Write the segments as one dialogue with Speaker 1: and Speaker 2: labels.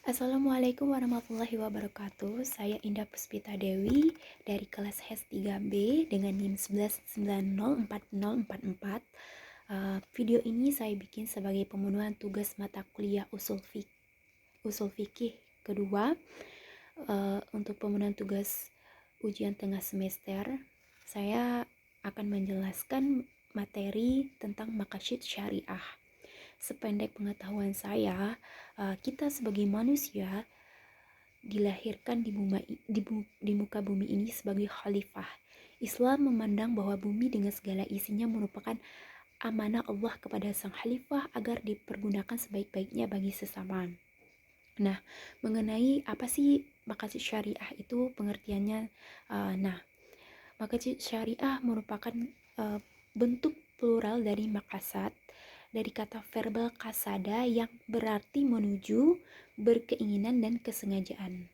Speaker 1: Assalamualaikum warahmatullahi wabarakatuh. Saya Indah Puspita Dewi dari kelas HES 3B dengan NIM 11904044. Video ini saya bikin sebagai pemenuhan tugas mata kuliah usul fikih kedua. Untuk pemenuhan tugas ujian tengah semester, saya akan menjelaskan materi tentang maqasid syariah. Sependek pengetahuan saya, kita sebagai manusia dilahirkan di muka bumi ini sebagai khalifah. Islam memandang bahwa bumi dengan segala isinya merupakan amanah Allah kepada sang khalifah agar dipergunakan sebaik-baiknya bagi sesama. Nah, mengenai apa sih maqasid syariah itu pengertiannya, maqasid syariah merupakan bentuk plural dari maqasad, dari kata verbal kasada yang berarti menuju, berkeinginan, dan kesengajaan.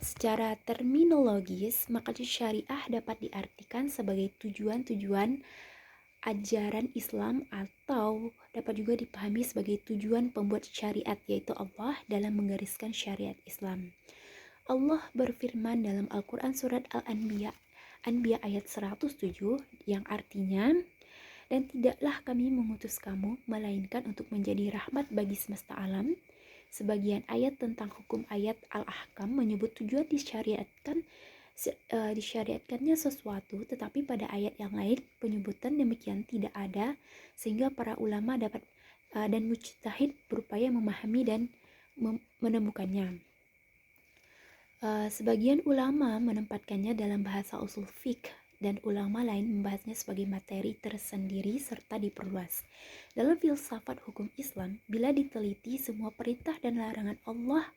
Speaker 1: Secara terminologis, maqasid syariah dapat diartikan sebagai tujuan-tujuan ajaran Islam atau dapat juga dipahami sebagai tujuan pembuat syariat, yaitu Allah dalam menggariskan syariat Islam. Allah berfirman dalam Al-Quran surat Al-Anbiya ayat 107 yang artinya, dan tidaklah kami mengutus kamu melainkan untuk menjadi rahmat bagi semesta alam. Sebagian ayat tentang hukum ayat Al-Ahkam menyebut tujuan disyariatkannya sesuatu, tetapi pada ayat yang lain penyebutan demikian tidak ada, sehingga para ulama dan mujtahid berupaya memahami dan menemukannya. Sebagian ulama menempatkannya dalam bahasa usul fiqh dan ulama lain membahasnya sebagai materi tersendiri serta diperluas. Dalam filsafat hukum Islam, bila diteliti semua perintah dan larangan Allah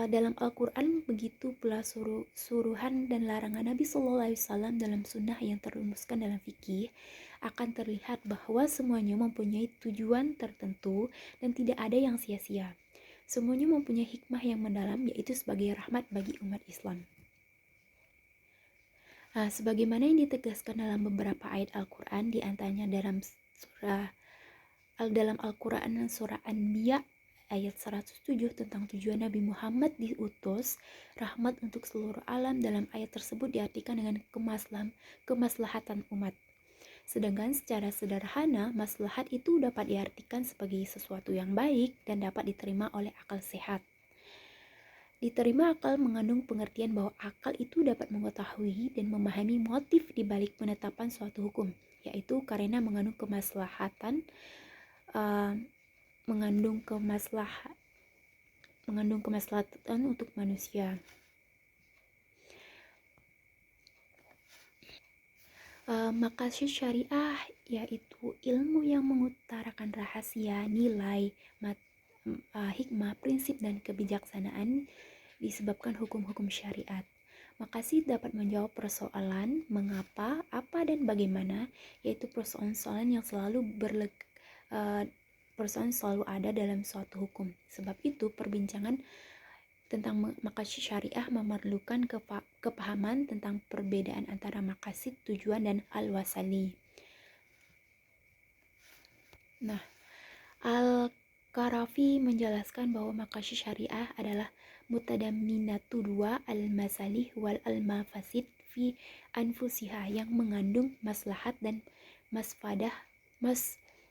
Speaker 1: dalam Al-Quran, begitu pula suruhan dan larangan Nabi SAW dalam sunnah yang terumuskan dalam fikih, akan terlihat bahwa semuanya mempunyai tujuan tertentu dan tidak ada yang sia-sia. Semuanya mempunyai hikmah yang mendalam, yaitu sebagai rahmat bagi umat Islam. Sebagaimana yang ditegaskan dalam beberapa ayat Al-Quran, diantaranya dalam Al-Quran surah Anbiya ayat 107 tentang tujuan Nabi Muhammad diutus rahmat untuk seluruh alam. Dalam ayat tersebut diartikan dengan kemaslahatan umat. Sedangkan secara sederhana, maslahat itu dapat diartikan sebagai sesuatu yang baik dan dapat diterima oleh akal sehat. Diterima akal mengandung pengertian bahwa akal itu dapat mengetahui dan memahami motif di balik penetapan suatu hukum, yaitu karena mengandung kemaslahatan untuk manusia. Maqasid syariah yaitu ilmu yang mengutarakan rahasia, nilai, hikmah, prinsip, dan kebijaksanaan disebabkan hukum-hukum syariat. Maqasid dapat menjawab persoalan mengapa, apa, dan bagaimana, yaitu persoalan-persoalan yang selalu ada dalam suatu hukum. Sebab itu, perbincangan tentang maqasid syariah memerlukan kepahaman tentang perbedaan antara maqasid, tujuan, dan al-wasali. Al-Qarafi menjelaskan bahwa maqasid syariah adalah mutadamminatu dua al-masalih wal al-mafasid fi anfusiha, yang mengandung maslahat dan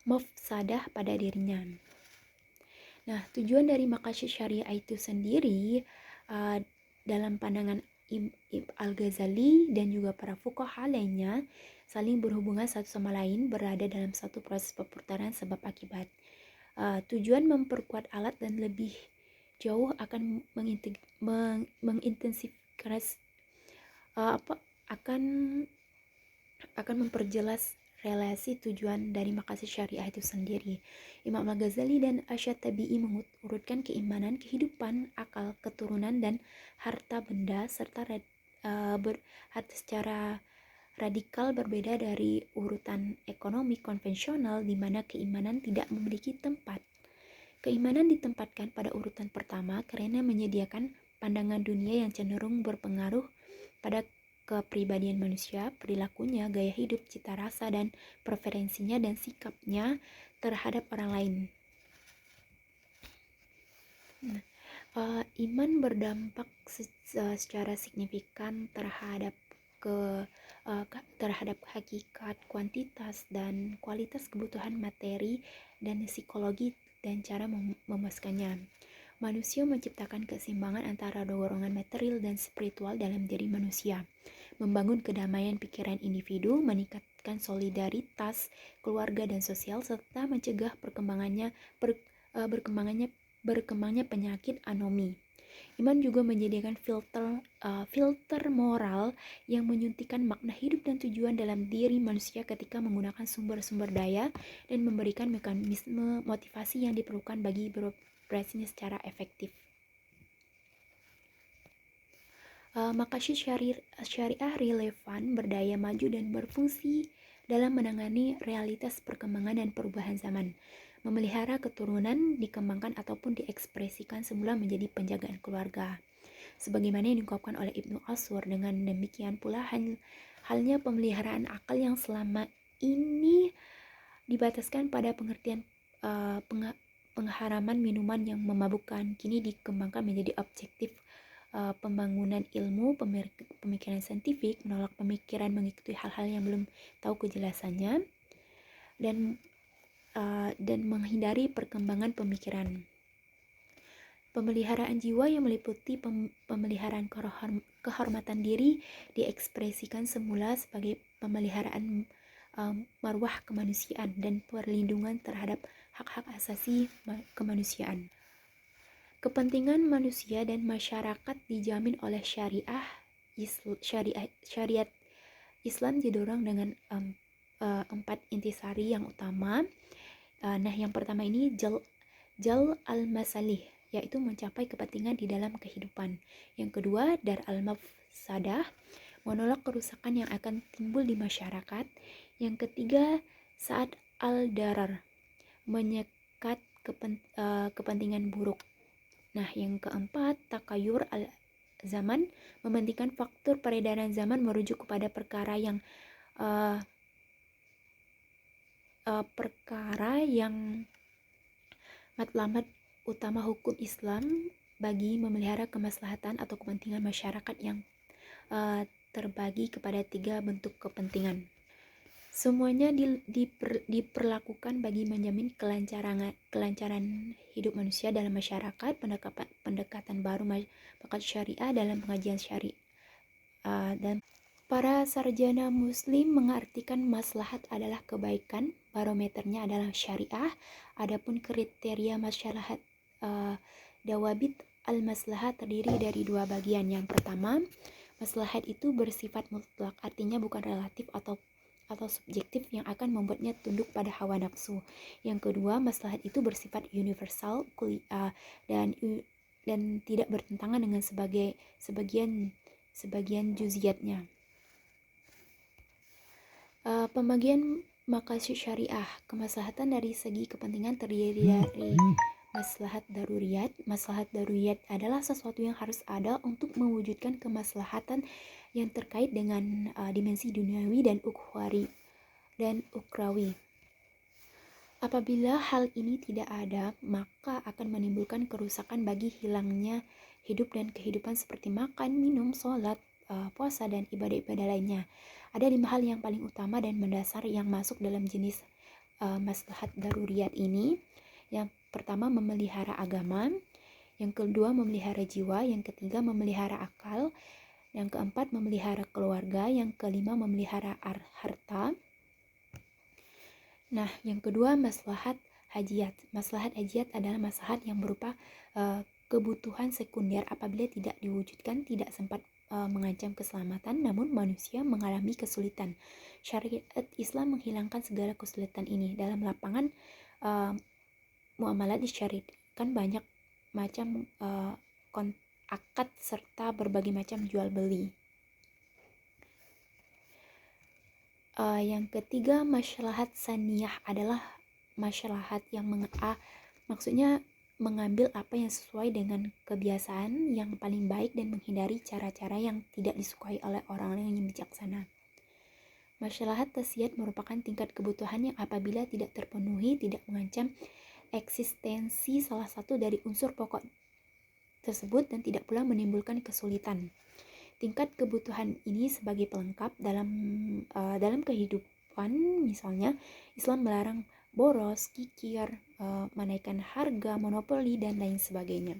Speaker 1: mafsadah pada dirinya. Tujuan dari maqasid syariah itu sendiri dalam pandangan Al-Ghazali dan juga para fuqaha lainnya saling berhubungan satu sama lain, berada dalam satu proses perputaran sebab akibat. Tujuan memperkuat alat dan lebih jauh akan akan memperjelas relasi tujuan dari maqasid syariah itu sendiri. Imam Al-Ghazali dan Asy-Syatibi mengurutkan keimanan, kehidupan, akal, keturunan, dan harta benda serta secara radikal berbeda dari urutan ekonomi konvensional, di mana keimanan tidak memiliki tempat. Keimanan ditempatkan pada urutan pertama karena menyediakan pandangan dunia yang cenderung berpengaruh pada kepribadian manusia, perilakunya, gaya hidup, cita rasa, dan preferensinya dan sikapnya terhadap orang lain. Nah, iman berdampak secara signifikan terhadap hakikat, kuantitas, dan kualitas kebutuhan materi dan psikologi dan cara memuaskannya. Manusia menciptakan keseimbangan antara dorongan material dan spiritual dalam diri manusia, membangun kedamaian pikiran individu, meningkatkan solidaritas keluarga dan sosial, serta mencegah berkembangnya penyakit anomi. Iman juga menyediakan filter moral yang menyuntikkan makna hidup dan tujuan dalam diri manusia ketika menggunakan sumber-sumber daya dan memberikan mekanisme motivasi yang diperlukan bagi beroperasinya secara efektif. Makasih syariah relevan, berdaya, maju, dan berfungsi dalam menangani realitas perkembangan dan perubahan zaman, memelihara keturunan, dikembangkan ataupun diekspresikan semula menjadi penjagaan keluarga. Sebagaimana yang diungkapkan oleh Ibnu Ashur, dengan demikian pula halnya pemeliharaan akal yang selama ini dibataskan pada pengertian pengharaman minuman yang memabukkan, kini dikembangkan menjadi objektif pembangunan ilmu, pemikiran saintifik, menolak pemikiran mengikuti hal-hal yang belum tahu kejelasannya, dan menghindari perkembangan pemikiran. Pemeliharaan jiwa yang meliputi pemeliharaan kehormatan diri diekspresikan semula sebagai pemeliharaan marwah kemanusiaan dan perlindungan terhadap hak-hak asasi kemanusiaan. Kepentingan manusia dan masyarakat dijamin oleh syariat Islam didorong dengan 4 intisari yang utama. Yang pertama ini jal al-masalih, yaitu mencapai kepentingan di dalam kehidupan. Yang kedua, dar al-mafsadah, menolak kerusakan yang akan timbul di masyarakat. Yang ketiga, saat al-darar, menyekat kepentingan buruk. Yang keempat, takayur al-zaman, mementingkan faktor peredaran zaman merujuk kepada perkara yang matlamat utama hukum Islam bagi memelihara kemaslahatan atau kepentingan masyarakat yang terbagi kepada 3 bentuk kepentingan. Semuanya diperlakukan bagi menjamin kelancaran hidup manusia dalam masyarakat. Pendekatan baru masyarakat syariah dalam pengajian syariah dan para sarjana muslim mengartikan maslahat adalah kebaikan, barometernya adalah syariah. Adapun kriteria maslahat dawabit al-maslahat terdiri dari 2 bagian. Yang pertama, maslahat itu bersifat mutlak, artinya bukan relatif atau subjektif yang akan membuatnya tunduk pada hawa nafsu. Yang kedua, maslahat itu bersifat universal dan tidak bertentangan dengan sebagian juziatnya. Pembagian maqasid syariah. Kemaslahatan dari segi kepentingan terdiri dari maslahat daruriyat. Maslahat daruriyat adalah sesuatu yang harus ada untuk mewujudkan kemaslahatan yang terkait dengan dimensi duniawi dan ukhrawi. Apabila hal ini tidak ada, maka akan menimbulkan kerusakan bagi hilangnya hidup dan kehidupan seperti makan, minum, sholat, puasa, dan ibadah-ibadah lainnya. Ada 5 hal yang paling utama dan mendasar yang masuk dalam jenis maslahat daruriyat ini. Yang pertama, memelihara agama. Yang kedua, memelihara jiwa. Yang ketiga, memelihara akal. Yang keempat, memelihara keluarga. Yang kelima, memelihara harta. Yang kedua, maslahat hajiyat. Maslahat hajiyat adalah maslahat yang berupa kebutuhan sekunder apabila tidak diwujudkan, tidak sempat mengancam keselamatan, namun manusia mengalami kesulitan. Syariat Islam menghilangkan segala kesulitan ini. Dalam lapangan muamalat disyariatkan banyak macam akad serta berbagai macam jual beli. Yang ketiga, maslahat saniyah adalah maslahat yang maksudnya mengambil apa yang sesuai dengan kebiasaan yang paling baik dan menghindari cara-cara yang tidak disukai oleh orang-orang yang bijaksana. Maslahat tasyiat merupakan tingkat kebutuhan yang apabila tidak terpenuhi tidak mengancam eksistensi salah satu dari unsur pokok tersebut dan tidak pula menimbulkan kesulitan. Tingkat kebutuhan ini sebagai pelengkap dalam kehidupan, misalnya Islam melarang boros, kikir, menaikkan harga, monopoli, dan lain sebagainya.